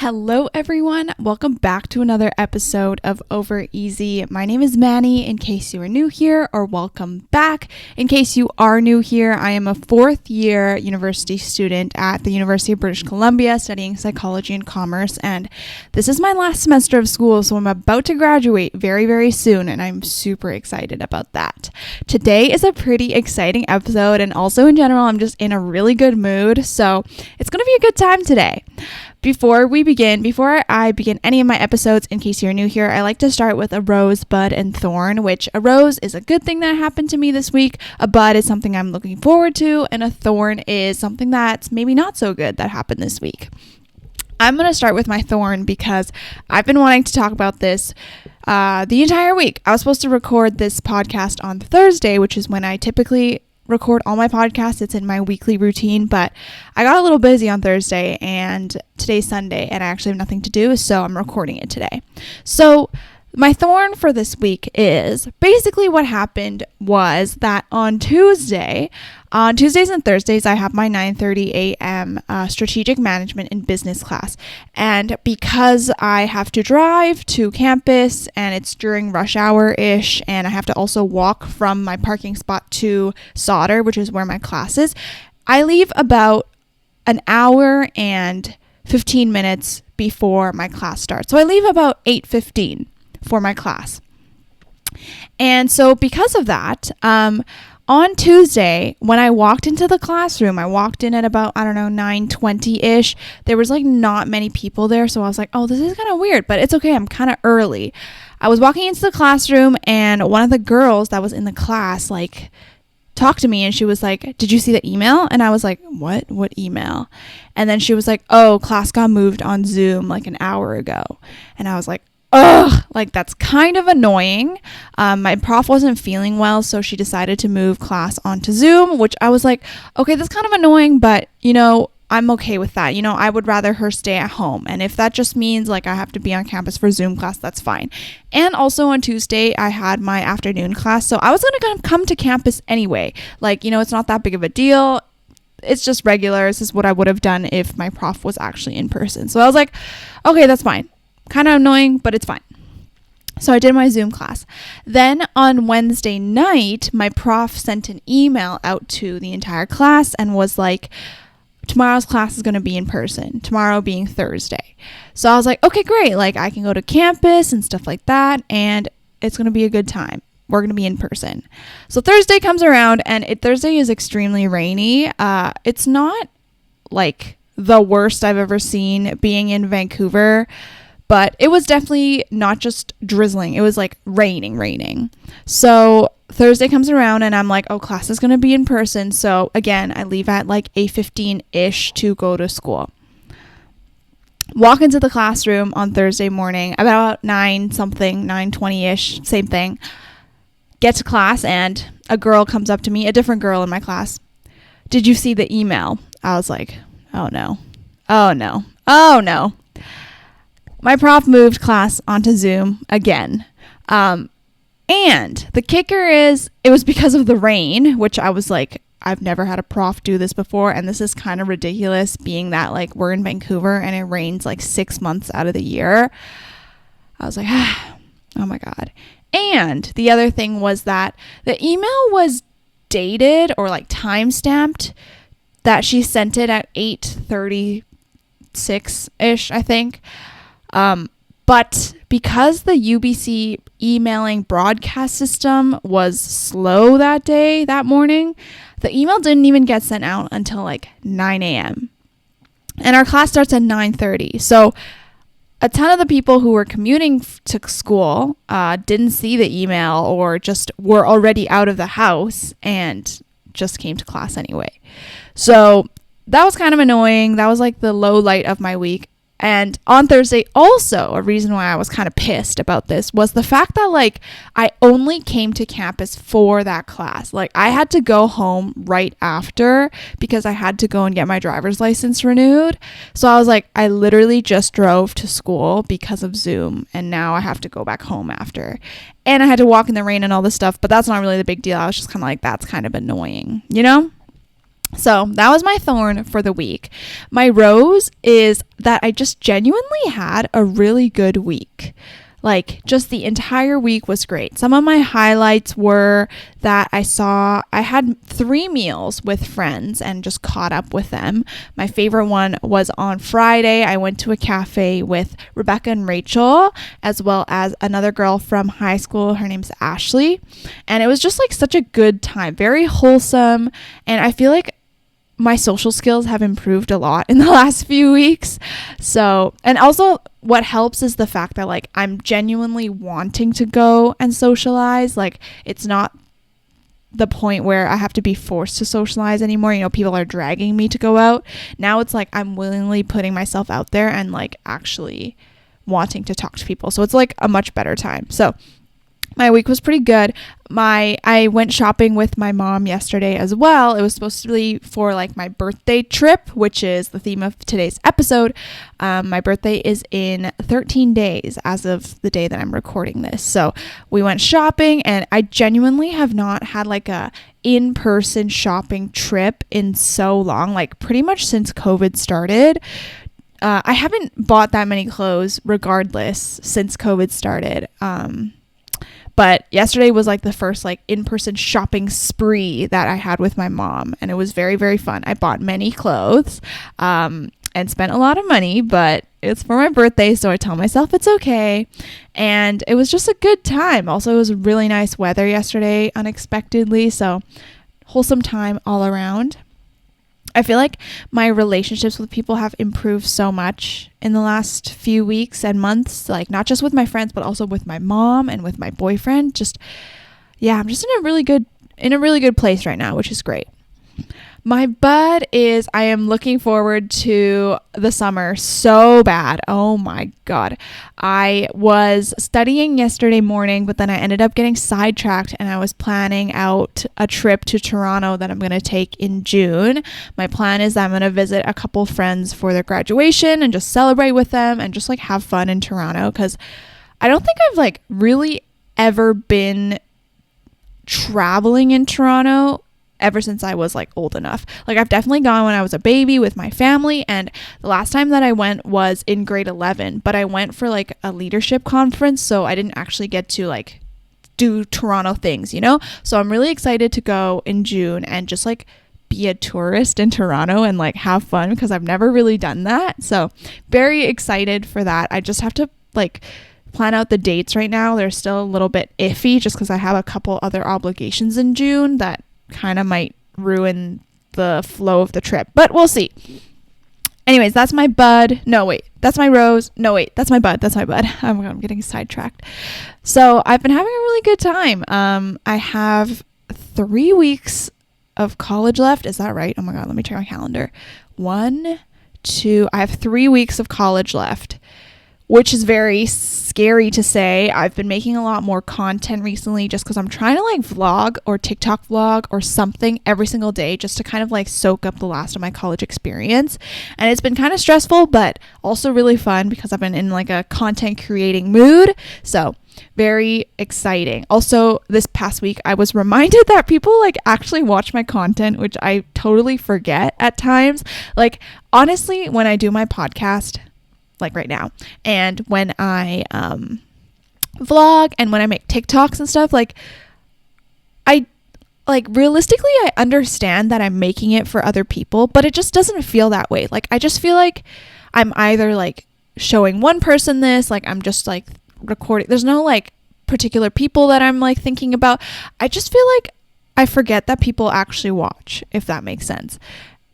Hello everyone, welcome back to another episode of Over Easy. My name is Manny, in case you are new here, or welcome back. In case you are new here, I am a fourth year university student at the University of British Columbia studying psychology and commerce, and this is my last semester of school, so I'm about to graduate very, very soon, and I'm super excited about that. Today is a pretty exciting episode, and also in general, I'm just in a really good mood, so it's going to be a good time today. Before I begin any of my episodes, in case you're new here, I like to start with a rose, bud, and thorn, which a rose is a good thing that happened to me this week, a bud is something I'm looking forward to, and a thorn is something that's maybe not so good that happened this week. I'm going to start with my thorn because I've been wanting to talk about this the entire week. I was supposed to record this podcast on Thursday, which is when I typically record all my podcasts. It's in my weekly routine, but I got a little busy on Thursday and today's Sunday and I actually have nothing to do, so I'm recording it today. So my thorn for this week is basically what happened was that on Tuesdays and Thursdays, I have my 9:30 a.m. Strategic Management and Business class. And because I have to drive to campus and it's during rush hour-ish, and I have to also walk from my parking spot to Sauder, which is where my class is, I leave about an hour and 15 minutes before my class starts. So I leave about 8:15 for my class. And so because of that, on Tuesday, when I walked into the classroom, I walked in at about, 9:20-ish. There was not many people there. So I was like, oh, this is kind of weird, but it's okay. I'm kind of early. I was walking into the classroom and one of the girls that was in the class, talked to me and she was like, did you see the email? And I was like, what email? And then she was like, oh, class got moved on Zoom an hour ago. And I was like, ugh, that's kind of annoying. My prof wasn't feeling well, so she decided to move class onto Zoom, which I was like, okay, that's kind of annoying, but, I'm okay with that. I would rather her stay at home. And if that just means I have to be on campus for Zoom class, that's fine. And also on Tuesday, I had my afternoon class, so I was going to come to campus anyway. It's not that big of a deal. It's just regular. This is what I would have done if my prof was actually in person. So I was like, okay, that's fine. Kind of annoying, but it's fine. So I did my Zoom class. Then on Wednesday night, my prof sent an email out to the entire class and was like, tomorrow's class is going to be in person, tomorrow being Thursday. So I was like, okay, great. I can go to campus and stuff like that, and it's going to be a good time. We're going to be in person. So Thursday comes around, and Thursday is extremely rainy. It's not the worst I've ever seen being in Vancouver, but it was definitely not just drizzling. It was raining. So Thursday comes around and I'm like, oh, class is going to be in person. So again, I leave at 8:15-ish to go to school. Walk into the classroom on Thursday morning, about 9:20-ish, same thing. Get to class and a girl comes up to me, a different girl in my class. Did you see the email? I was like, oh no. My prof moved class onto Zoom again. And the kicker is it was because of the rain, which I was like, I've never had a prof do this before. And this is kind of ridiculous being that we're in Vancouver and it rains 6 months out of the year. I was like, oh my God. And the other thing was that the email was dated or time-stamped, that she sent it at 8:36-ish, I think. But because the UBC emailing broadcast system was slow that morning, the email didn't even get sent out until 9 a.m. And our class starts at 9:30. So a ton of the people who were commuting to school didn't see the email or just were already out of the house and just came to class anyway. So that was kind of annoying. That was the low light of my week. And on Thursday, also, a reason why I was kind of pissed about this was the fact that, I only came to campus for that class. I had to go home right after because I had to go and get my driver's license renewed. So I was like, I literally just drove to school because of Zoom, and now I have to go back home after. And I had to walk in the rain and all this stuff, but that's not really the big deal. I was just kind of that's kind of annoying, So that was my thorn for the week. My rose is that I just genuinely had a really good week. Like, just the entire week was great. Some of my highlights were that I had 3 meals with friends and just caught up with them. My favorite one was on Friday. I went to a cafe with Rebecca and Rachel, as well as another girl from high school. Her name's Ashley. And it was just like such a good time, very wholesome. And I feel like my social skills have improved a lot in the last few weeks. So, and also what helps is the fact that like I'm genuinely wanting to go and socialize. Like, it's not the point where I have to be forced to socialize anymore. You know, people are dragging me to go out. Now it's like I'm willingly putting myself out there and like actually wanting to talk to people. So it's like a much better time. So my week was pretty good. I went shopping with my mom yesterday as well. It was supposed to be for like my birthday trip, which is the theme of today's episode. My birthday is in 13 days as of the day that I'm recording this. So we went shopping, and I genuinely have not had like a in-person shopping trip in so long, like pretty much since COVID started. I haven't bought that many clothes regardless since COVID started. But yesterday was like the first like in-person shopping spree that I had with my mom, and it was very, very fun. I bought many clothes and spent a lot of money, but it's for my birthday, so I tell myself it's okay. And it was just a good time. Also, it was really nice weather yesterday unexpectedly, so wholesome time all around. I feel like my relationships with people have improved so much in the last few weeks and months, like not just with my friends, but also with my mom and with my boyfriend. I'm just in a really good place right now, which is great. My bud is I am looking forward to the summer so bad. Oh my God. I was studying yesterday morning, but then I ended up getting sidetracked, and I was planning out a trip to Toronto that I'm going to take in June. My plan is that I'm going to visit a couple friends for their graduation and just celebrate with them and just like have fun in Toronto, because I don't think I've like really ever been traveling in Toronto ever since I was like old enough. Like, I've definitely gone when I was a baby with my family, and the last time that I went was in grade 11, but I went for like a leadership conference, so I didn't actually get to like do Toronto things, you know? So I'm really excited to go in June and just like be a tourist in Toronto and like have fun, because I've never really done that. So very excited for that. I just have to like plan out the dates right now. They're still a little bit iffy just because I have a couple other obligations in June that kind of might ruin the flow of the trip, but we'll see. Anyways, that's my bud. No, wait, that's my rose. No, wait, that's my bud. I'm getting sidetracked. So I've been having a really good time. I have 3 weeks of college left. Is that right? Oh my God, let me check my calendar. I have 3 weeks of college left, which is very scary to say. I've been making a lot more content recently just because I'm trying to like vlog or TikTok vlog or something every single day just to kind of like soak up the last of my college experience. And it's been kind of stressful, but also really fun because I've been in like a content creating mood. So very exciting. Also, this past week, I was reminded that people like actually watch my content, which I totally forget at times. Like, honestly, when I do my podcast, like right now, and when I vlog and when I make TikToks and stuff, like I like realistically I understand that I'm making it for other people, but it just doesn't feel that way. Like, I just feel like I'm either like showing one person this, like I'm just like recording. There's no like particular people that I'm like thinking about. I just feel like I forget that people actually watch, if that makes sense.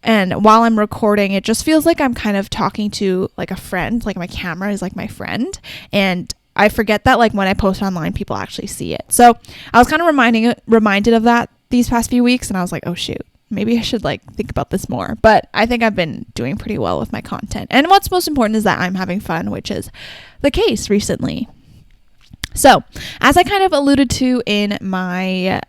And while I'm recording, it just feels like I'm kind of talking to like a friend, like my camera is like my friend. And I forget that like when I post online, people actually see it. So I was kind of reminded of that these past few weeks. And I was like, oh shoot, maybe I should like think about this more. But I think I've been doing pretty well with my content. And what's most important is that I'm having fun, which is the case recently. So as I kind of alluded to in my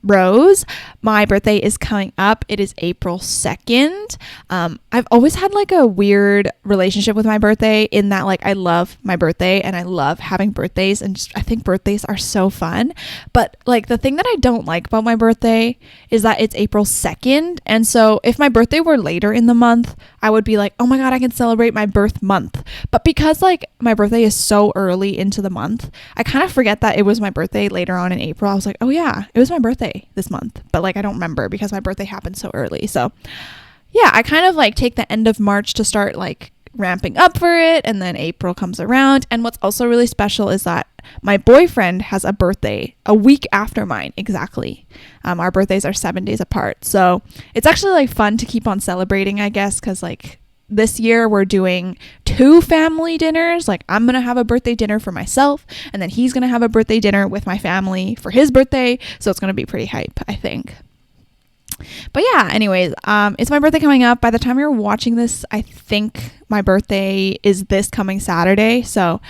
Rose. My birthday is coming up. It is April 2nd. I've always had like a weird relationship with my birthday in that like I love my birthday and I love having birthdays, and just, I think birthdays are so fun. But like the thing that I don't like about my birthday is that it's April 2nd. And so if my birthday were later in the month, I would be like, oh my God, I can celebrate my birth month. But because like my birthday is so early into the month, I kind of forget that it was my birthday later on in April. I was like, oh yeah, it was my birthday this month. But like I don't remember because my birthday happened so early. So yeah, I kind of like take the end of March to start like ramping up for it, and then April comes around. And what's also really special is that my boyfriend has a birthday a week after mine exactly. Our birthdays are 7 days apart, so it's actually like fun to keep on celebrating, I guess, because like this year we're doing 2 family dinners. Like I'm gonna have a birthday dinner for myself, and then he's gonna have a birthday dinner with my family for his birthday, so it's gonna be pretty hype, I think. But yeah, anyways, it's my birthday coming up. By the time you're watching this, I think my birthday is this coming Saturday, so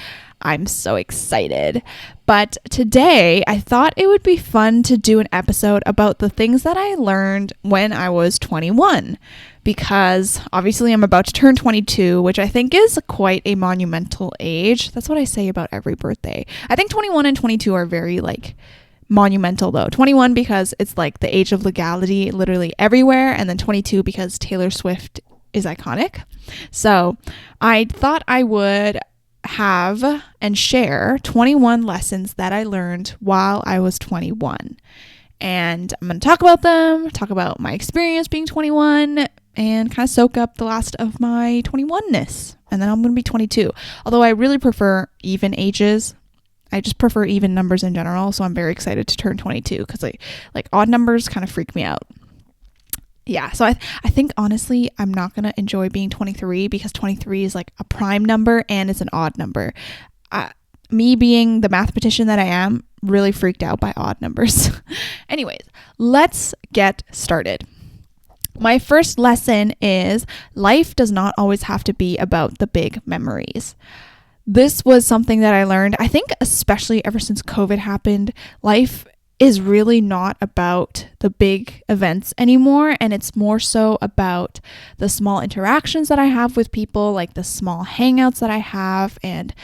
I'm so excited. But today, I thought it would be fun to do an episode about the things that I learned when I was 21, because obviously I'm about to turn 22, which I think is quite a monumental age. That's what I say about every birthday. I think 21 and 22 are very like monumental though. 21 because it's like the age of legality literally everywhere, and then 22 because Taylor Swift is iconic. So I thought I would have and share 21 lessons that I learned while I was 21, and I'm going to talk about them, talk about my experience being 21, and kind of soak up the last of my 21ness, and then I'm going to be 22. Although I really prefer even ages. I just prefer even numbers in general, so I'm very excited to turn 22 because like odd numbers kind of freak me out. Yeah, so I think honestly I'm not going to enjoy being 23 because 23 is like a prime number and it's an odd number. Me being the mathematician that I am, really freaked out by odd numbers. Anyways, let's get started. My first lesson is life does not always have to be about the big memories. This was something that I learned, I think, especially ever since COVID happened. Life is really not about the big events anymore, and it's more so about the small interactions that I have with people, like the small hangouts that I have, and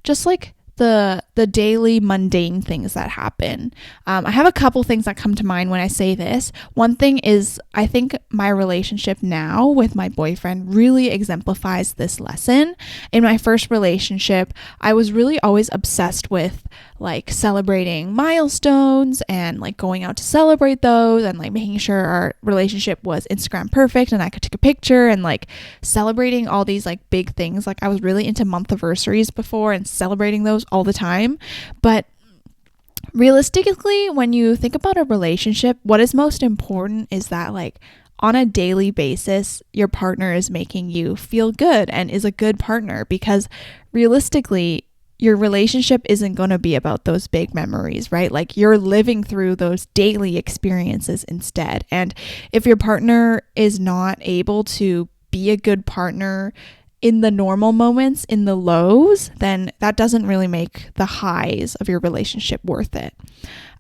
just like the daily mundane things that happen. I have a couple things that come to mind when I say this. One thing is, I think my relationship now with my boyfriend really exemplifies this lesson. In my first relationship, I was really always obsessed with like celebrating milestones and like going out to celebrate those, and like making sure our relationship was Instagram perfect and I could take a picture, and like celebrating all these like big things. Like I was really into month anniversaries before and celebrating those all the time. But realistically, when you think about a relationship, what is most important is that like on a daily basis, your partner is making you feel good and is a good partner, because realistically, your relationship isn't going to be about those big memories, right? Like you're living through those daily experiences instead. And if your partner is not able to be a good partner in the normal moments, in the lows, then that doesn't really make the highs of your relationship worth it.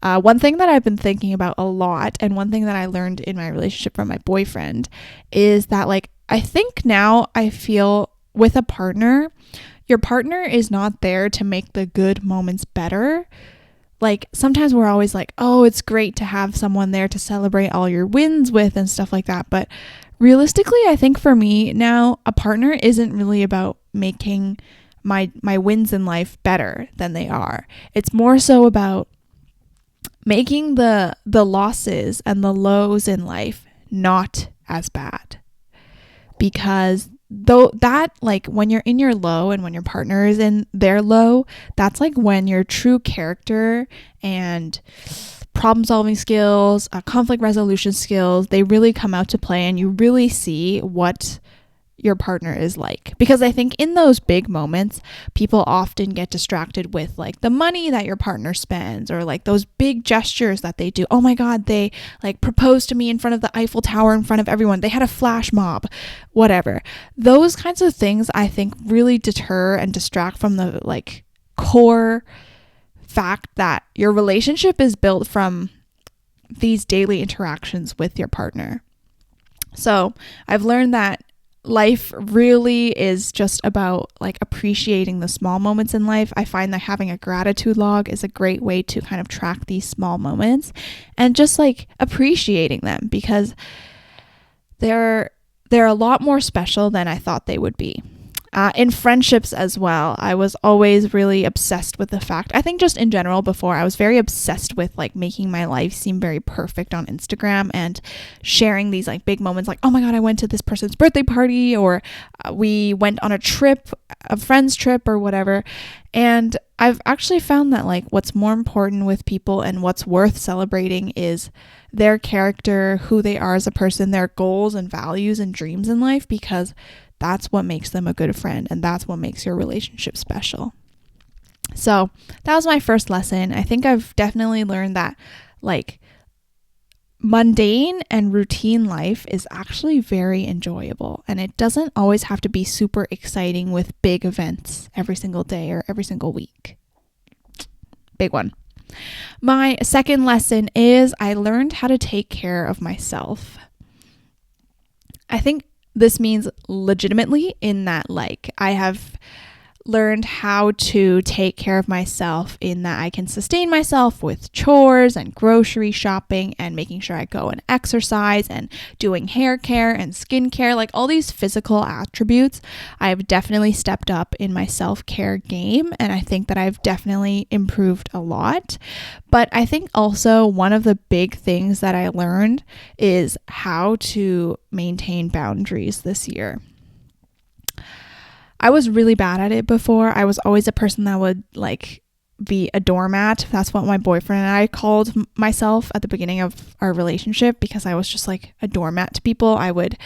One thing that I've been thinking about a lot, and one thing that I learned in my relationship from my boyfriend, is that like I think now I feel with a partner, your partner is not there to make the good moments better. Like sometimes we're always like, oh, it's great to have someone there to celebrate all your wins with and stuff like that. But realistically, I think for me now, a partner isn't really about making my wins in life better than they are. It's more so about making the losses and the lows in life not as bad. Because though that like when you're in your low and when your partner is in their low, that's like when your true character and problem solving skills, conflict resolution skills, they really come out to play, and you really see what your partner is like. Because I think in those big moments, people often get distracted with like the money that your partner spends, or like those big gestures that they do. Oh my God, they like proposed to me in front of the Eiffel Tower in front of everyone. They had a flash mob, whatever. Those kinds of things I think really deter and distract from the like core fact that your relationship is built from these daily interactions with your partner. So I've learned that life really is just about like appreciating the small moments in life. I find that having a gratitude log is a great way to kind of track these small moments and just like appreciating them, because they're a lot more special than I thought they would be. In friendships as well, I was always really obsessed with the fact, I think just in general before, I was very obsessed with like making my life seem very perfect on Instagram and sharing these like big moments like, oh my God, I went to this person's birthday party, or we went on a trip, a friend's trip or whatever. And I've actually found that like what's more important with people and what's worth celebrating is their character, who they are as a person, their goals and values and dreams in life, because that's what makes them a good friend, and that's what makes your relationship special. So that was my first lesson. I think I've definitely learned that like mundane and routine life is actually very enjoyable, and it doesn't always have to be super exciting with big events every single day or every single week. Big one. My second lesson is I learned how to take care of myself. I think this means legitimately in that like I have learned how to take care of myself in that I can sustain myself with chores and grocery shopping and making sure I go and exercise and doing hair care and skincare, like all these physical attributes. I've definitely stepped up in my self-care game, and I think that I've definitely improved a lot. But I think also one of the big things that I learned is how to maintain boundaries this year. I was really bad at it before. I was always a person that would like be a doormat. That's what my boyfriend and I called myself at the beginning of our relationship, because I was just like a doormat to people. I would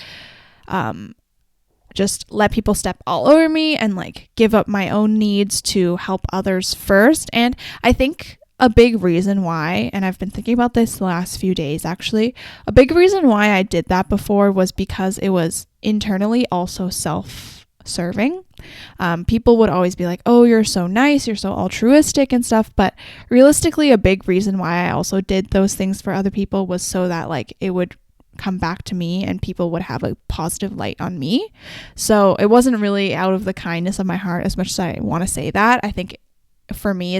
just let people step all over me and like give up my own needs to help others first. And I think a big reason why, and I've been thinking about this the last few days actually, a big reason why I did that before was because it was internally also self-serving. People would always be like, oh, you're so nice, you're so altruistic and stuff. But realistically, a big reason why I also did those things for other people was so that like it would come back to me and people would have a positive light on me. So it wasn't really out of the kindness of my heart, as much as I want to say that. I think for me,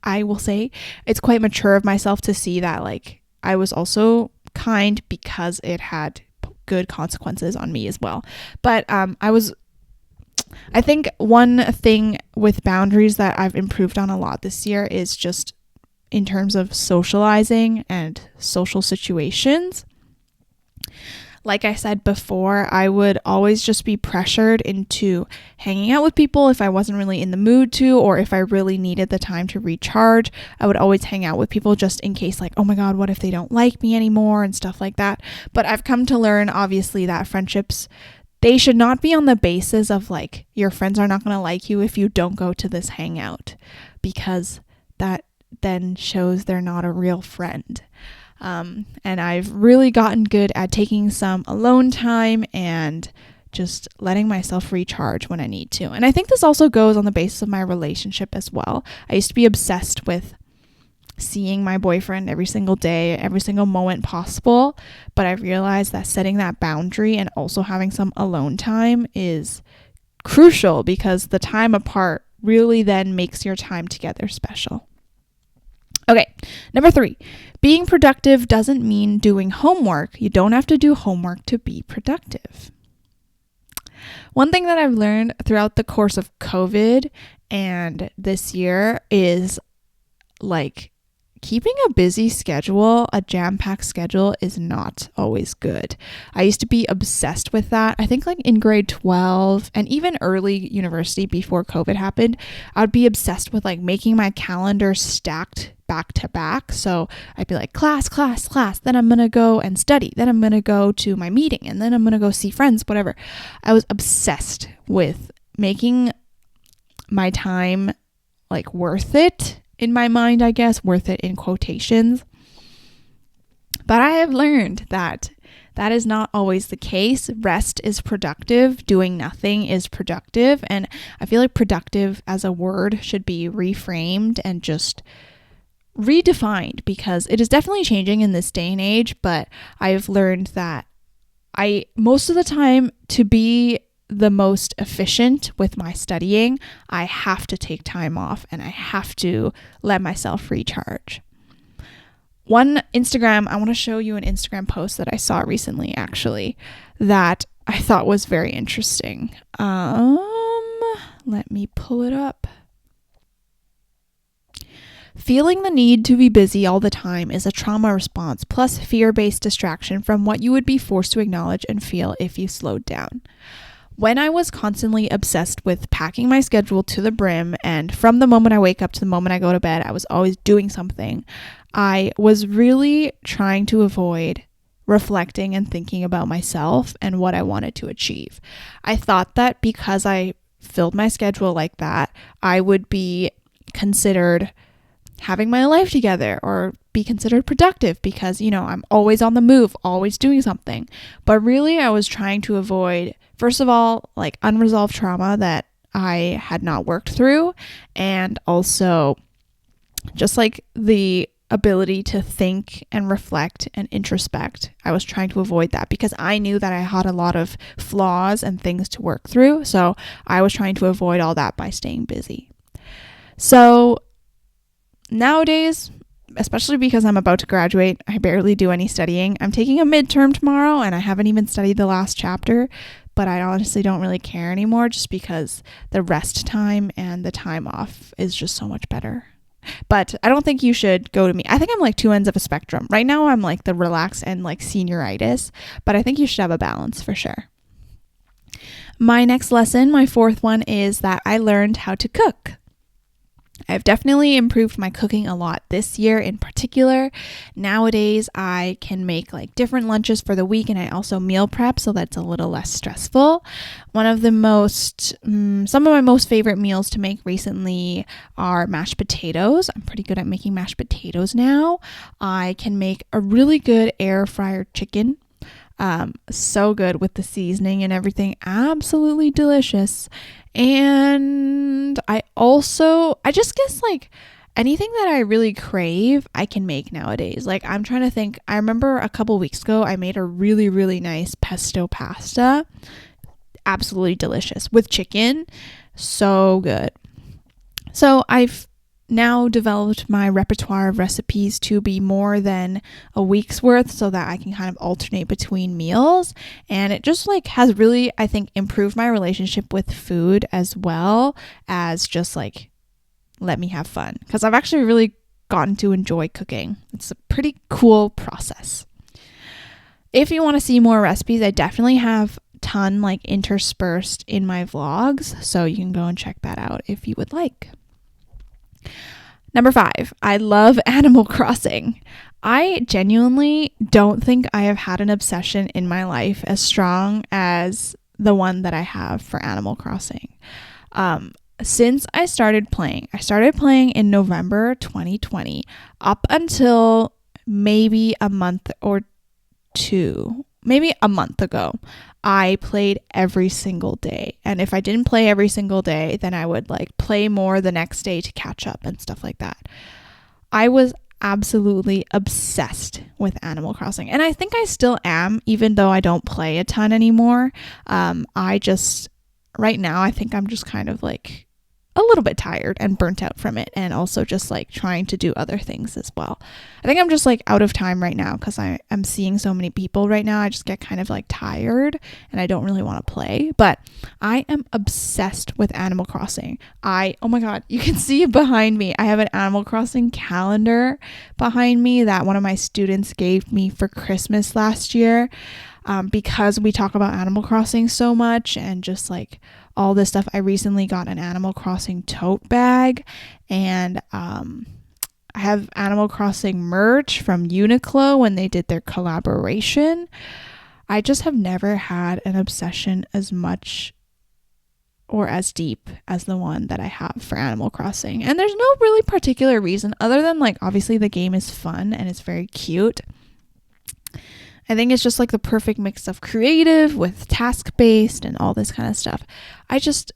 I will say it's quite mature of myself to see that like I was also kind because it had good consequences on me as well. But I think one thing with boundaries that I've improved on a lot this year is just in terms of socializing and social situations. Like I said before, I would always just be pressured into hanging out with people if I wasn't really in the mood to, or if I really needed the time to recharge. I would always hang out with people just in case, like, oh my God, what if they don't like me anymore and stuff like that. But I've come to learn, obviously, that friendships, they should not be on the basis of like, your friends are not going to like you if you don't go to this hangout, because that then shows they're not a real friend. And I've really gotten good at taking some alone time and just letting myself recharge when I need to. And I think this also goes on the basis of my relationship as well. I used to be obsessed with seeing my boyfriend every single day, every single moment possible. But I realized that setting that boundary and also having some alone time is crucial, because the time apart really then makes your time together special. Okay, number 3, being productive doesn't mean doing homework. You don't have to do homework to be productive. One thing that I've learned throughout the course of COVID and this year is like keeping a busy schedule, a jam-packed schedule, is not always good. I used to be obsessed with that. I think like in grade 12 and even early university before COVID happened, I'd be obsessed with like making my calendar stacked back to back. So I'd be like class, then I'm going to go and study. Then I'm going to go to my meeting, and then I'm going to go see friends, whatever. I was obsessed with making my time like worth it. In my mind, I guess, worth it in quotations. But I have learned that that is not always the case. Rest is productive. Doing nothing is productive. And I feel like productive as a word should be reframed and just redefined, because it is definitely changing in this day and age, but I've learned that most of the time, to be the most efficient with my studying, I have to take time off and I have to let myself recharge. I want to show you an Instagram post that I saw recently, actually, that I thought was very interesting. Let me pull it up. Feeling the need to be busy all the time is a trauma response plus fear-based distraction from what you would be forced to acknowledge and feel if you slowed down. When I was constantly obsessed with packing my schedule to the brim, and from the moment I wake up to the moment I go to bed, I was always doing something, I was really trying to avoid reflecting and thinking about myself and what I wanted to achieve. I thought that because I filled my schedule like that, I would be considered having my life together or be considered productive because, I'm always on the move, always doing something. But really, I was trying to avoid, first of all, like unresolved trauma that I had not worked through, and also just like the ability to think and reflect and introspect. I was trying to avoid that because I knew that I had a lot of flaws and things to work through. So I was trying to avoid all that by staying busy. So nowadays, especially because I'm about to graduate, I barely do any studying. I'm taking a midterm tomorrow and I haven't even studied the last chapter, but I honestly don't really care anymore just because the rest time and the time off is just so much better. But I don't think you should go to me. I think I'm like two ends of a spectrum. Right now I'm like the relax and like senioritis, but I think you should have a balance for sure. My next lesson, my fourth one, is that I learned how to cook. I've definitely improved my cooking a lot this year in particular. Nowadays, I can make like different lunches for the week, and I also meal prep, so that's a little less stressful. Some of my most favorite meals to make recently are mashed potatoes. I'm pretty good at making mashed potatoes now. I can make a really good air fryer chicken. So good with the seasoning and everything. Absolutely delicious. And I just guess like anything that I really crave, I can make nowadays. Like I'm trying to think, I remember a couple weeks ago, I made a really, really nice pesto pasta. Absolutely delicious with chicken. So good. So I've now developed my repertoire of recipes to be more than a week's worth so that I can kind of alternate between meals. And it just like has really, I think, improved my relationship with food as well as just like let me have fun, because I've actually really gotten to enjoy cooking. It's a pretty cool process. If you want to see more recipes, I definitely have a ton like interspersed in my vlogs, so you can go and check that out if you would like. Number 5, I love Animal Crossing. I genuinely don't think I have had an obsession in my life as strong as the one that I have for Animal Crossing. Since I started playing in November 2020, up until maybe a month ago, I played every single day. And if I didn't play every single day, then I would like play more the next day to catch up and stuff like that. I was absolutely obsessed with Animal Crossing. And I think I still am, even though I don't play a ton anymore. Right now, I think I'm just kind of like a little bit tired and burnt out from it, and also just like trying to do other things as well. I think I'm just like out of time right now because I'm seeing so many people right now. I just get kind of like tired and I don't really want to play, but I am obsessed with Animal Crossing. Oh my God, you can see behind me. I have an Animal Crossing calendar behind me that one of my students gave me for Christmas last year, because we talk about Animal Crossing so much and just like all this stuff. I recently got an Animal Crossing tote bag, and I have Animal Crossing merch from Uniqlo when they did their collaboration. I just have never had an obsession as much or as deep as the one that I have for Animal Crossing. And there's no really particular reason other than like obviously the game is fun and it's very cute. I think it's just like the perfect mix of creative with task-based and all this kind of stuff.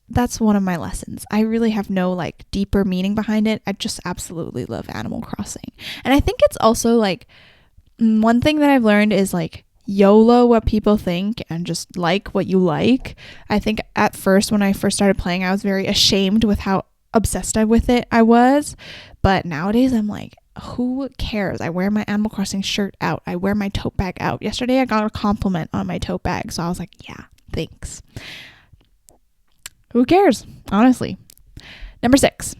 That's one of my lessons. I really have no like deeper meaning behind it. I just absolutely love Animal Crossing. And I think it's also like one thing that I've learned is like YOLO what people think and just like what you like. I think at first when I first started playing, I was very ashamed with how obsessed with it I was. But nowadays I'm like, who cares? I wear my Animal Crossing shirt out. I wear my tote bag out. Yesterday I got a compliment on my tote bag. So I was like, yeah, thanks. Who cares? Honestly. Number 6.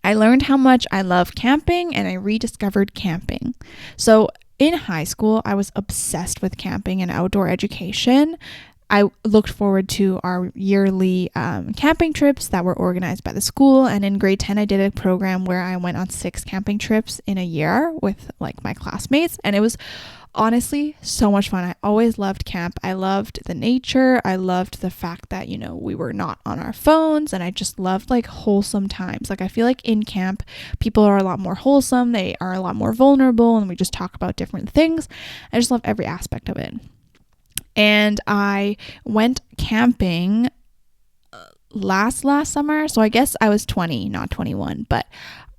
I learned how much I love camping and I rediscovered camping. So in high school, I was obsessed with camping and outdoor education. I looked forward to our yearly camping trips that were organized by the school. And in grade 10, I did a program where I went on 6 camping trips in a year with like my classmates. And it was honestly so much fun. I always loved camp. I loved the nature. I loved the fact that, you know, we were not on our phones, and I just loved like wholesome times. Like I feel like in camp, people are a lot more wholesome. They are a lot more vulnerable, and we just talk about different things. I just love every aspect of it. And I went camping last summer. So I guess I was 20, not 21, but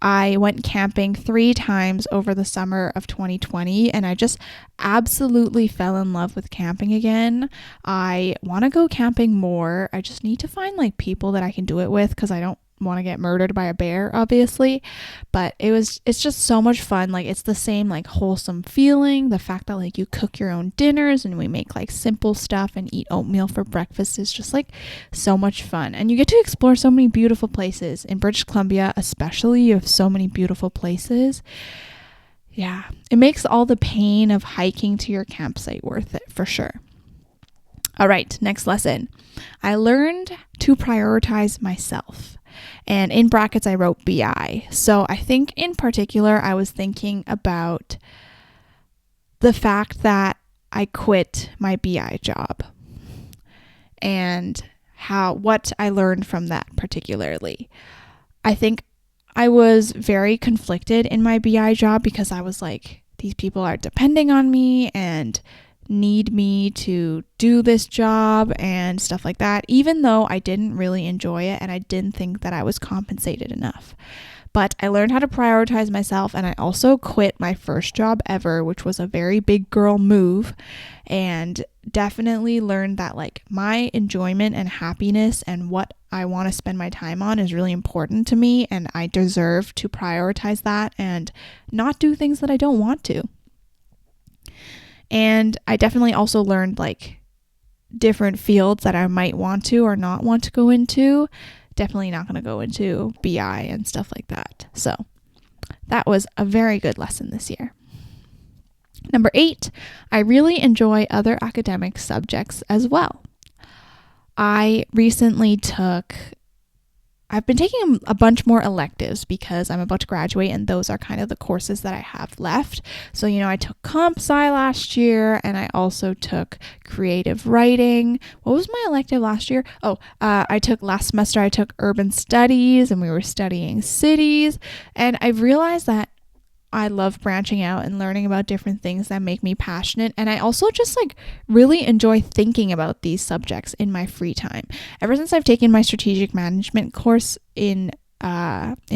I went camping 3 times over the summer of 2020, and I just absolutely fell in love with camping again. I want to go camping more. I just need to find like people that I can do it with, because I don't want to get murdered by a bear, obviously. But it's just so much fun. Like it's the same like wholesome feeling. The fact that like you cook your own dinners and we make like simple stuff and eat oatmeal for breakfast is just like so much fun. And you get to explore so many beautiful places. In British Columbia especially, you have so many beautiful places. Yeah, it makes all the pain of hiking to your campsite worth it for sure. All right, next lesson. I learned to prioritize myself. And in brackets, I wrote BI. So I think in particular, I was thinking about the fact that I quit my BI job and what I learned from that particularly. I think I was very conflicted in my BI job because I was like, these people are depending on me and need me to do this job and stuff like that, even though I didn't really enjoy it and I didn't think that I was compensated enough. But I learned how to prioritize myself, and I also quit my first job ever, which was a very big girl move, and definitely learned that like my enjoyment and happiness and what I want to spend my time on is really important to me, and I deserve to prioritize that and not do things that I don't want to. And I definitely also learned like different fields that I might want to or not want to go into. Definitely not going to go into BI and stuff like that. So that was a very good lesson this year. Number 8, I really enjoy other academic subjects as well. I've been taking a bunch more electives because I'm about to graduate, and those are kind of the courses that I have left. So, you know, I took comp sci last year, and I also took creative writing. What was my elective last year? Last semester I took urban studies, and we were studying cities. And I've realized that I love branching out and learning about different things that make me passionate. And I also just like really enjoy thinking about these subjects in my free time. Ever since I've taken my strategic management course in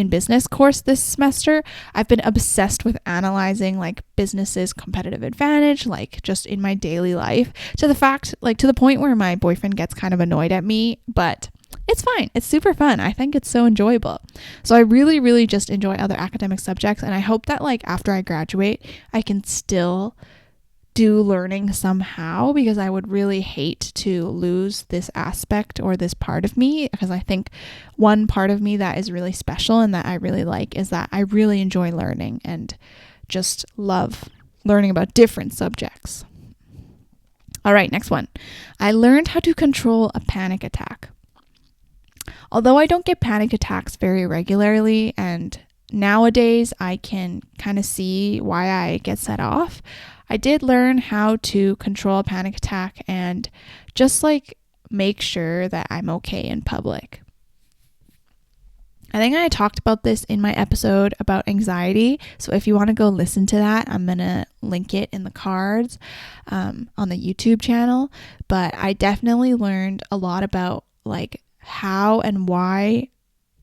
business course this semester, I've been obsessed with analyzing like businesses' competitive advantage, like just in my daily life, to the point where my boyfriend gets kind of annoyed at me, but it's fine. It's super fun. I think it's so enjoyable. So I really, really just enjoy other academic subjects. And I hope that like after I graduate, I can still do learning somehow, because I would really hate to lose this aspect or this part of me, because I think one part of me that is really special and that I really like is that I really enjoy learning and just love learning about different subjects. All right, next one. I learned how to control a panic attack. Although I don't get panic attacks very regularly, and nowadays I can kind of see why I get set off, I did learn how to control a panic attack and just like make sure that I'm okay in public. I think I talked about this in my episode about anxiety. So if you want to go listen to that, I'm going to link it in the cards on the YouTube channel. But I definitely learned a lot about like how and why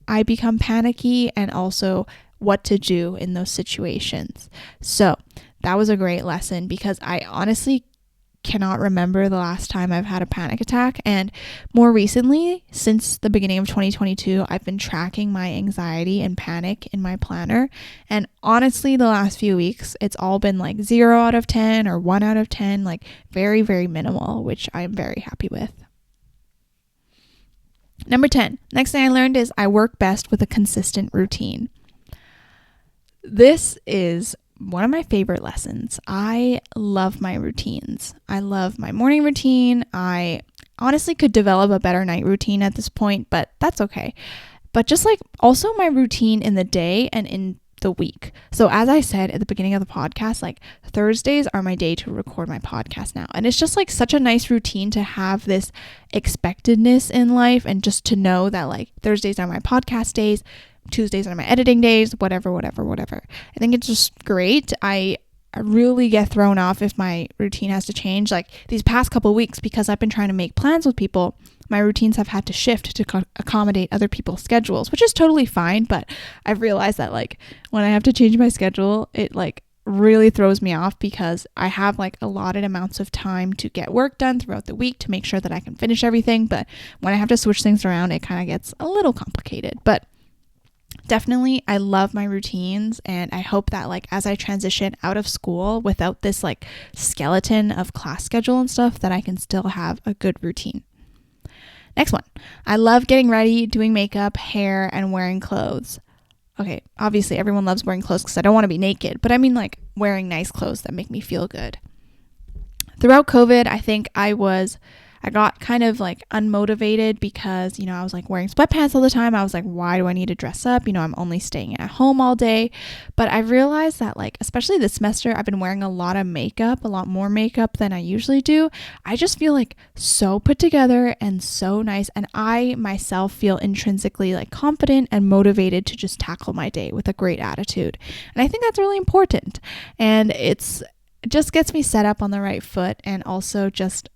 I become panicky and also what to do in those situations. So that was a great lesson because I honestly cannot remember the last time I've had a panic attack. And more recently, since the beginning of 2022, I've been tracking my anxiety and panic in my planner. And honestly, the last few weeks, it's all been like 0 out of 10 or 1 out of 10, like very, very minimal, which I'm very happy with. Number 10, next thing I learned is I work best with a consistent routine. This is one of my favorite lessons. I love my routines. I love my morning routine. I honestly could develop a better night routine at this point, but that's okay. But just like also my routine in the day and in the week. So as I said at the beginning of the podcast, like Thursdays are my day to record my podcast now. And it's just like such a nice routine to have this expectedness in life and just to know that like Thursdays are my podcast days, Tuesdays are my editing days, whatever. I think it's just great. I really get thrown off if my routine has to change. Like these past couple of weeks, because I've been trying to make plans with people, my routines have had to shift to accommodate other people's schedules, which is totally fine. But I've realized that like when I have to change my schedule, it like really throws me off because I have like allotted amounts of time to get work done throughout the week to make sure that I can finish everything. But when I have to switch things around, it kind of gets a little complicated. But definitely, I love my routines, and I hope that like as I transition out of school without this like skeleton of class schedule and stuff, that I can still have a good routine. Next one. I love getting ready, doing makeup, hair, and wearing clothes. Okay, obviously everyone loves wearing clothes because I don't want to be naked, but I mean like wearing nice clothes that make me feel good. Throughout COVID, I think I got kind of like unmotivated because, I was like wearing sweatpants all the time. I was like, why do I need to dress up? I'm only staying at home all day. But I realized that like, especially this semester, I've been wearing a lot of makeup, a lot more makeup than I usually do. I just feel like so put together and so nice. And I myself feel intrinsically like confident and motivated to just tackle my day with a great attitude. And I think that's really important. And it just gets me set up on the right foot and also just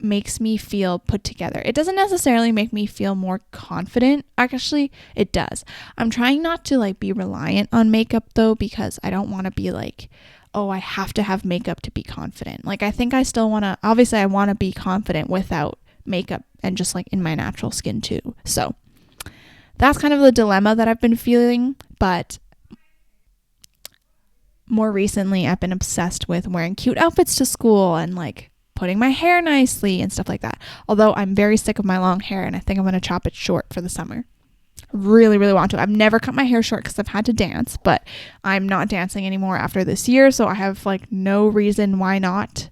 makes me feel put together. It doesn't necessarily make me feel more confident. Actually, it does. I'm trying not to like be reliant on makeup though, because I don't want to be like, oh, I have to have makeup to be confident. Like I think I still want to, obviously I want to be confident without makeup and just like in my natural skin too. So that's kind of the dilemma that I've been feeling. But more recently, I've been obsessed with wearing cute outfits to school and like putting my hair nicely and stuff like that. Although I'm very sick of my long hair and I think I'm going to chop it short for the summer. Really, really want to. I've never cut my hair short because I've had to dance, but I'm not dancing anymore after this year. So I have like no reason why not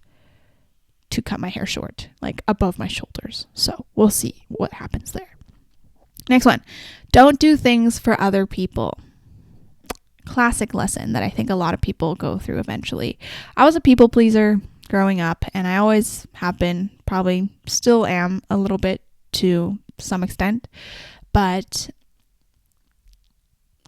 to cut my hair short, like above my shoulders. So we'll see what happens there. Next one. Don't do things for other people. Classic lesson that I think a lot of people go through eventually. I was a people pleaser growing up, and I always have been, probably still am a little bit to some extent. But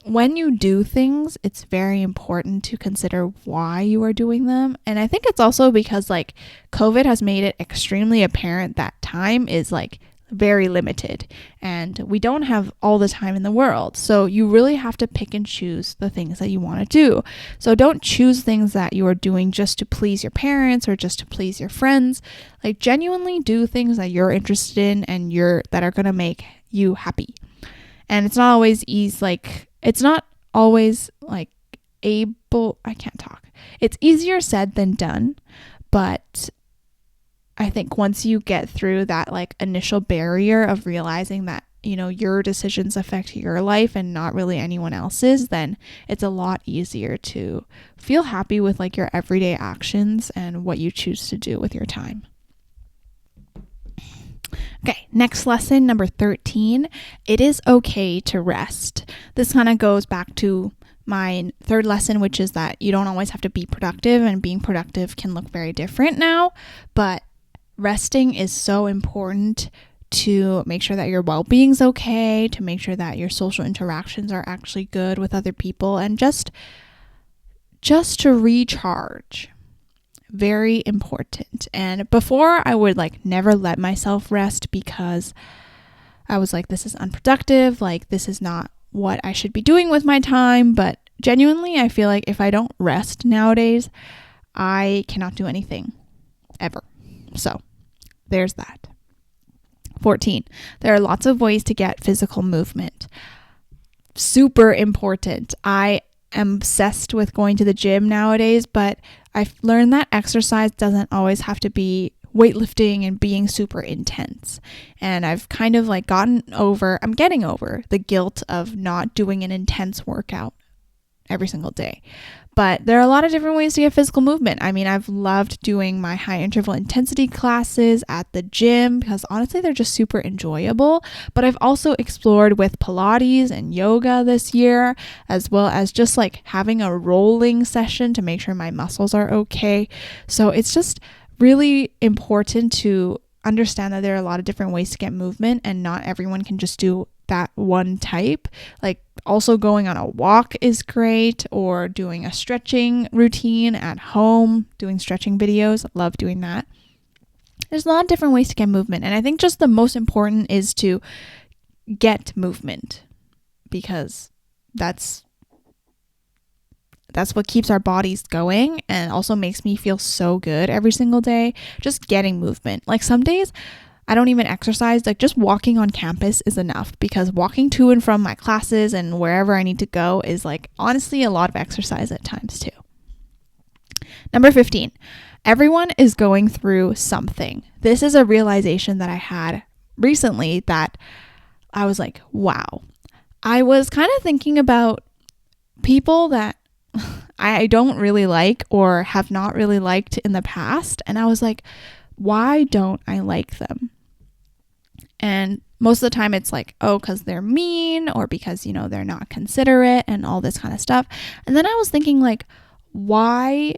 when you do things, it's very important to consider why you are doing them. And I think it's also because like COVID has made it extremely apparent that time is like very limited and we don't have all the time in the world. So you really have to pick and choose the things that you want to do. So don't choose things that you are doing just to please your parents or just to please your friends. Like genuinely do things that you're interested in and that are going to make you happy. And it's not always it's easier said than done, but I think once you get through that like initial barrier of realizing that, your decisions affect your life and not really anyone else's, then it's a lot easier to feel happy with like your everyday actions and what you choose to do with your time. Okay, next lesson, number 13. It is okay to rest. This kind of goes back to my third lesson, which is that you don't always have to be productive, and being productive can look very different now, but resting is so important to make sure that your well-being's okay, to make sure that your social interactions are actually good with other people, and just to recharge. Very important. And before, I would like never let myself rest because I was like, this is unproductive, like this is not what I should be doing with my time. But genuinely, I feel like if I don't rest nowadays, I cannot do anything ever. So there's that. 14. There are lots of ways to get physical movement. Super important. I am obsessed with going to the gym nowadays, but I've learned that exercise doesn't always have to be weightlifting and being super intense. And I've kind of like I'm getting over the guilt of not doing an intense workout every single day. But there are a lot of different ways to get physical movement. I mean, I've loved doing my high interval intensity classes at the gym because honestly, they're just super enjoyable. But I've also explored with Pilates and yoga this year, as well as just like having a rolling session to make sure my muscles are okay. So it's just really important to understand that there are a lot of different ways to get movement, and not everyone can just do that one type. Like also going on a walk is great, or doing a stretching routine at home, doing stretching videos. I love doing that. There's a lot of different ways to get movement, and I think just the most important is to get movement, because that's what keeps our bodies going and also makes me feel so good every single day. Just getting movement. Like some days I don't even exercise, like just walking on campus is enough, because walking to and from my classes and wherever I need to go is like honestly a lot of exercise at times too. Number 15, everyone is going through something. This is a realization that I had recently that I was like, wow. I was kind of thinking about people that I don't really like or have not really liked in the past. And I was like, why don't I like them? And most of the time it's like, oh, because they're mean, or because, they're not considerate and all this kind of stuff. And then I was thinking like, why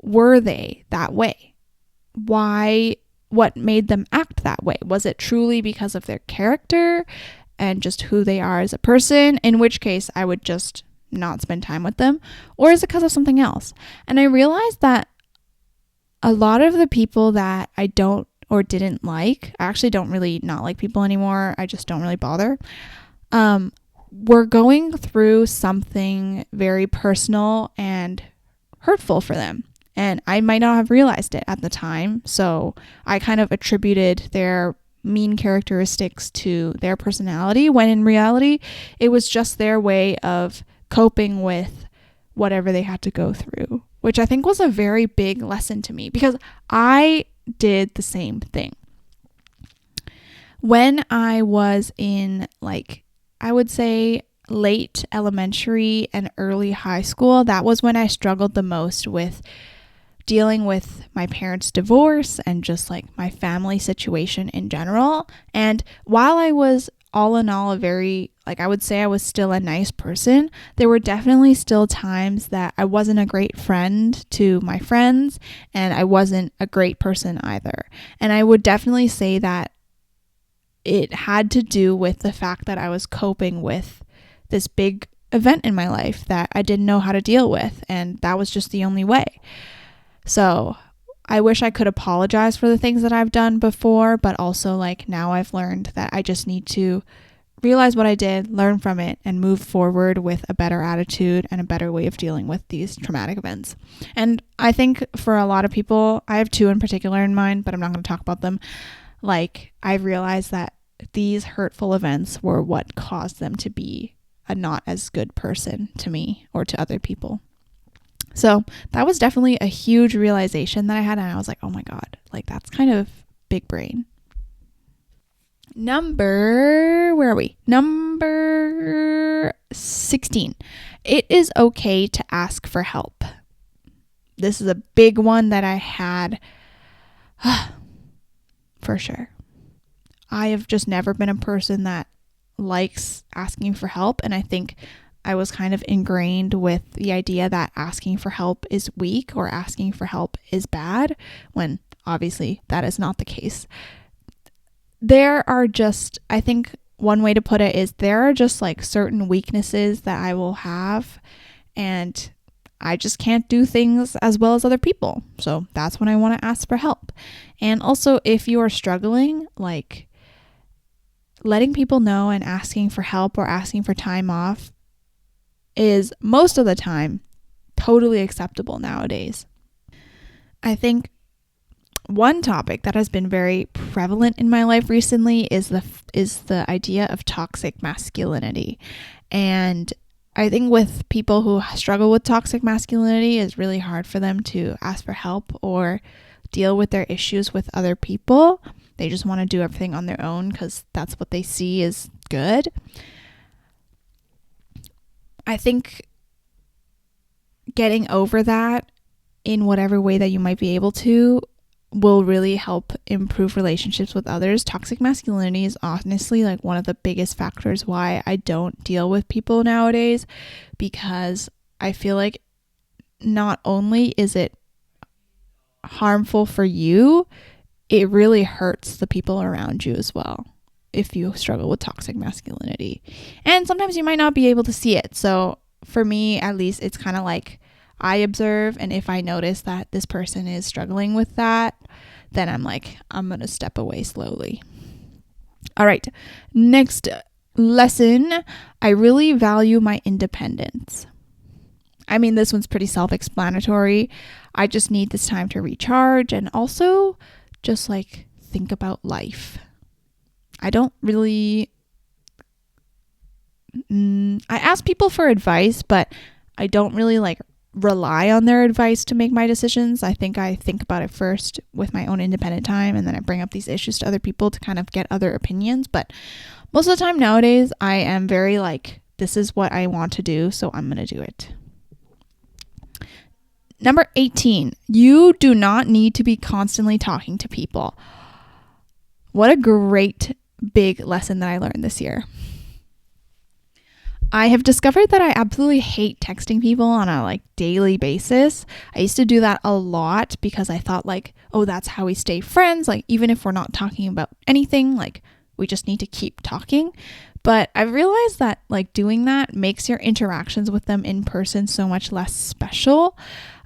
were they that way? What made them act that way? Was it truly because of their character and just who they are as a person? In which case I would just not spend time with them. Or is it because of something else? And I realized that a lot of the people that I don't or didn't like, I actually don't really not like people anymore, I just don't really bother, were going through something very personal and hurtful for them. And I might not have realized it at the time. So I kind of attributed their mean characteristics to their personality, when in reality, it was just their way of coping with whatever they had to go through, which I think was a very big lesson to me, because I did the same thing. When I was in I would say late elementary and early high school, that was when I struggled the most with dealing with my parents' divorce and just my family situation in general. And while I was all in all a very, I would say I was still a nice person, there were definitely still times that I wasn't a great friend to my friends, and I wasn't a great person either. And I would definitely say that it had to do with the fact that I was coping with this big event in my life that I didn't know how to deal with, and that was just the only way. So I wish I could apologize for the things that I've done before, but also now I've learned that I just need to realize what I did, learn from it, and move forward with a better attitude and a better way of dealing with these traumatic events. And I think for a lot of people, I have two in particular in mind, but I'm not going to talk about them. I've realized that these hurtful events were what caused them to be a not as good person to me or to other people. So that was definitely a huge realization that I had, and I was like, oh my God, that's kind of big brain. Where are we? Number 16. It is okay to ask for help. This is a big one that I had for sure. I have just never been a person that likes asking for help, and I think I was kind of ingrained with the idea that asking for help is weak or asking for help is bad, when obviously that is not the case. there are just, I think one way to put it is there are just like certain weaknesses that I will have, and I just can't do things as well as other people. So that's when I want to ask for help. And also, if you are struggling, like letting people know and asking for help or asking for time off is most of the time totally acceptable nowadays. I think one topic that has been very prevalent in my life recently is the idea of toxic masculinity. And I think with people who struggle with toxic masculinity, it's really hard for them to ask for help or deal with their issues with other people. They just want to do everything on their own because that's what they see is good. I think getting over that in whatever way that you might be able to will really help improve relationships with others. Toxic masculinity is honestly like one of the biggest factors why I don't deal with people nowadays, because I feel like not only is it harmful for you, it really hurts the people around you as well if you struggle with toxic masculinity. And sometimes you might not be able to see it. So for me, at least, it's kind of like I observe, and if I notice that this person is struggling with that, then I'm like, I'm going to step away slowly. All right. Next lesson, I really value my independence. I mean, this one's pretty self-explanatory. I just need this time to recharge and also just like think about life. I don't really I ask people for advice, but I don't really like rely on their advice to make my decisions. I think about it first with my own independent time, and then I bring up these issues to other people to kind of get other opinions. But most of the time nowadays, I am very like, this is what I want to do, so I'm going to do it. Number 18, you do not need to be constantly talking to people. What a great big lesson that I learned this year. I have discovered that I absolutely hate texting people on a like daily basis. I used to do that a lot because I thought like, oh, that's how we stay friends. Like even if we're not talking about anything, like we just need to keep talking. But I've realized that like doing that makes your interactions with them in person so much less special.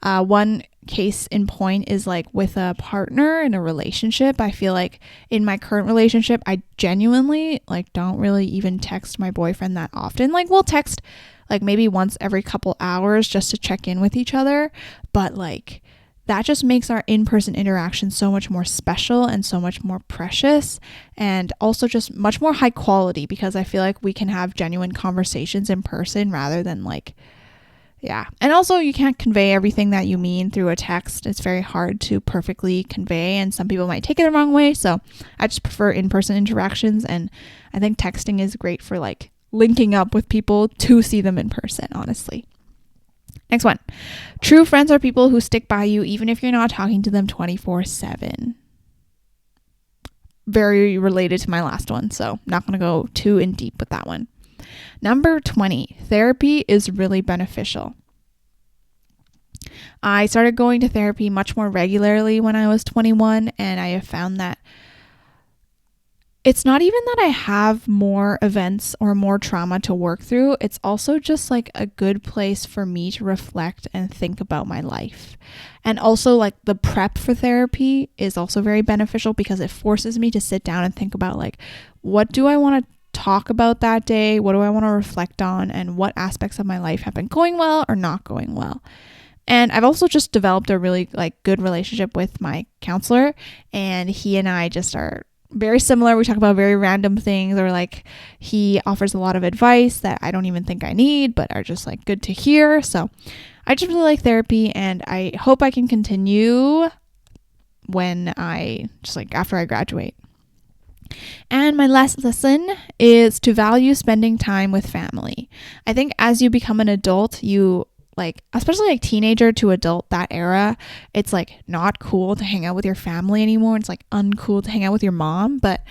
One case in point is like with a partner in a relationship. I feel like in my current relationship, I genuinely like don't really even text my boyfriend that often. Like we'll text like maybe once every couple hours just to check in with each other. But like that just makes our in-person interaction so much more special and so much more precious, and also just much more high quality because I feel like we can have genuine conversations in person rather than like, yeah. And also you can't convey everything that you mean through a text. It's very hard to perfectly convey, and some people might take it the wrong way. So I just prefer in-person interactions, and I think texting is great for like linking up with people to see them in person, honestly. Next one. True friends are people who stick by you even if you're not talking to them 24/7. Very related to my last one, so not going to go too in deep with that one. Number 20. Therapy is really beneficial. I started going to therapy much more regularly when I was 21, and I have found that it's not even that I have more events or more trauma to work through. It's also just like a good place for me to reflect and think about my life. And also like the prep for therapy is also very beneficial because it forces me to sit down and think about like, what do I want to talk about that day? What do I want to reflect on? And what aspects of my life have been going well or not going well? And I've also just developed a really like good relationship with my counselor, and he and I just are very similar. We talk about very random things, or like he offers a lot of advice that I don't even think I need, but are just like good to hear. So I just really like therapy, and I hope I can continue when I just like after I graduate. And my last lesson is to value spending time with family. I think as you become an adult, you like, especially like teenager to adult, that era, it's like not cool to hang out with your family anymore. It's like uncool to hang out with your mom. But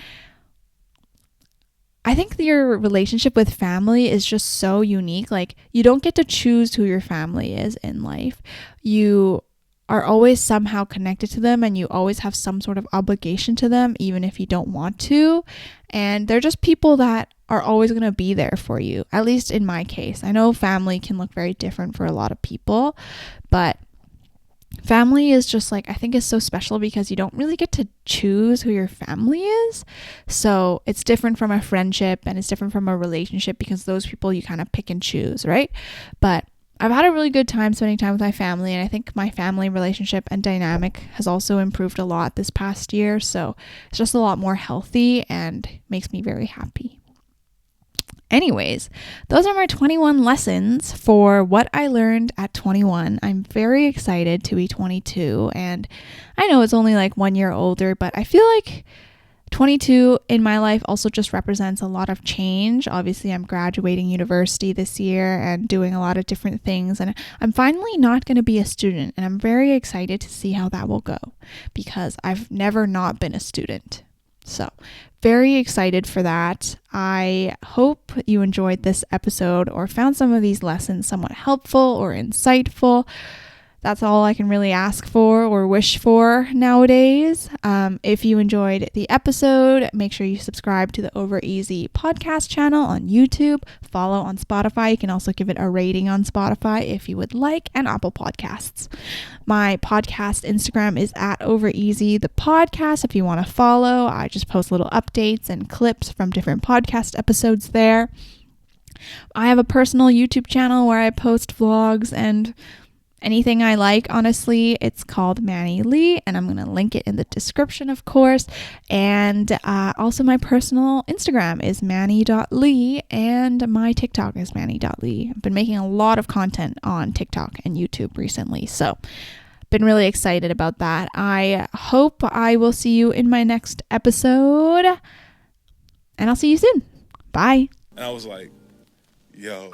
I think your relationship with family is just so unique. Like you don't get to choose who your family is in life. You are always somehow connected to them, and you always have some sort of obligation to them, even if you don't want to. And they're just people that are always going to be there for you, at least in my case. I know family can look very different for a lot of people, but family is just like, I think is so special because you don't really get to choose who your family is. So it's different from a friendship, and it's different from a relationship because those people you kind of pick and choose, right? But I've had a really good time spending time with my family, and I think my family relationship and dynamic has also improved a lot this past year. So it's just a lot more healthy and makes me very happy. Anyways, those are my 21 lessons for what I learned at 21. I'm very excited to be 22, and I know it's only like 1 year older, but I feel like 22 in my life also just represents a lot of change. Obviously, I'm graduating university this year and doing a lot of different things, and I'm finally not going to be a student, and I'm very excited to see how that will go because I've never not been a student. So, very excited for that. I hope you enjoyed this episode or found some of these lessons somewhat helpful or insightful. That's all I can really ask for or wish for nowadays. If you enjoyed the episode, make sure you subscribe to the Over Easy podcast channel on YouTube. Follow on Spotify. You can also give it a rating on Spotify if you would like, and Apple Podcasts. My podcast Instagram is at Over Easy the podcast. If you want to follow, I just post little updates and clips from different podcast episodes there. I have a personal YouTube channel where I post vlogs and anything I like, honestly. It's called Manny Lee, and I'm going to link it in the description, of course. And also my personal Instagram is manny.lee, and my TikTok is manny.lee. I've been making a lot of content on TikTok and YouTube recently, so been really excited about that. I hope I will see you in my next episode, and I'll see you soon. Bye. And I was like, yo.